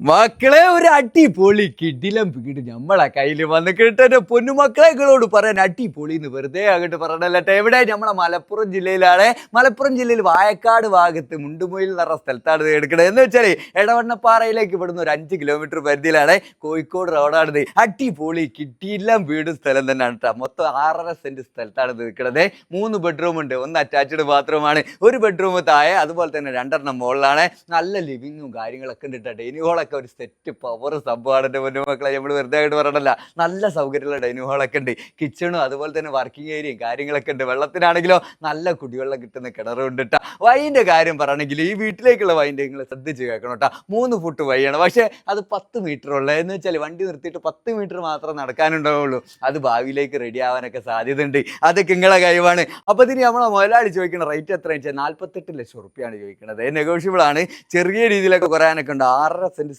മക്കളെ ഒരു അടിപൊളി കിടിലം വീട് നമ്മളെ കയ്യിൽ വന്ന് കിട്ടുന്ന പൊന്നുമക്കളെങ്ങളോട് പറയാൻ അടിപൊളി എന്ന് വെറുതെ അങ്ങോട്ട് പറഞ്ഞല്ലോ. എവിടെ നമ്മളെ മലപ്പുറം ജില്ലയിലാണ്. മലപ്പുറം ജില്ലയിൽ വായക്കാട് ഭാഗത്ത് മുണ്ടുമൊയിൽ എന്ന് പറഞ്ഞ സ്ഥലത്താണ് ഇത് എടുക്കുന്നത്. എന്ന് വെച്ചാൽ എടവണ്ണപ്പാറയിലേക്ക് ഇവിടുന്ന് ഒരു 5 കിലോമീറ്റർ പരിധിയിലാണ്. കോഴിക്കോട് റോഡാണിത്. അടിപൊളി കിടിലം വീടും സ്ഥലം തന്നെയാണ് കേട്ടോ. മൊത്തം 6.5 സെന്റ് സ്ഥലത്താണ് ഇത് നിൽക്കുന്നത്. 3 ബെഡ്റൂം ഉണ്ട്, 1 അറ്റാച്ച്ഡ് ബാത്റൂമാണ്. ഒരു ബെഡ്റൂം താഴെ, അതുപോലെ തന്നെ 2 മുകളിലാണ്. നല്ല ലിവിങ്ങും കാര്യങ്ങളൊക്കെ ഉണ്ട് കേട്ടോ. ഡൈനിങ് ഹോളൊക്കെ ഒരു സെറ്റ് പവർ സംഭവമാണ്. എൻ്റെ പൊന്നുമക്കളെ നമ്മൾ വെറുതെ ആയിട്ട് പറയണല്ല, നല്ല സൗകര്യമുള്ള ഡൈനിങ് ഹോളൊക്കെ ഉണ്ട്. കിച്ചണും അതുപോലെ തന്നെ വർക്കിംഗ് ഏരിയയും കാര്യങ്ങളൊക്കെ ഉണ്ട്. വെള്ളത്തിനാണെങ്കിലോ നല്ല കുടിവെള്ളം കിട്ടുന്ന കിണറും ഉണ്ട് കേട്ടോ. വൈൻ്റെ കാര്യം പറയണമെങ്കിൽ ഈ വീട്ടിലേക്കുള്ള വൈൻ്റെ നിങ്ങൾ ശ്രദ്ധിച്ച് കേൾക്കണം കേട്ടോ. 3 ഫുട്ട് വഴിയാണ്, പക്ഷേ അത് 10 മീറ്റർ ഉള്ളത്. എന്ന് വെച്ചാൽ വണ്ടി നിർത്തിയിട്ട് 10 മീറ്റർ മാത്രം നടക്കാനുണ്ടാവുള്ളൂ. അത് ഭാവിയിലേക്ക് റെഡി ആവാനൊക്കെ സാധ്യതയുണ്ട്. അതൊക്കെ നിങ്ങളെ കഴിവാണ്. അപ്പോൾ ഇതിന് നമ്മളെ മുതലാളി ചോദിക്കുന്ന റേറ്റ് എത്രയാണെന്ന് വെച്ചാൽ 48 ലക്ഷം റുപ്യാണ് ചോദിക്കുന്നത്. നെഗോഷ്യബിൾ ആണ്. ചെറിയ രീതിയിലൊക്കെ കുറയാനൊക്കെ ഉണ്ട്. 6.5 സെന്റ്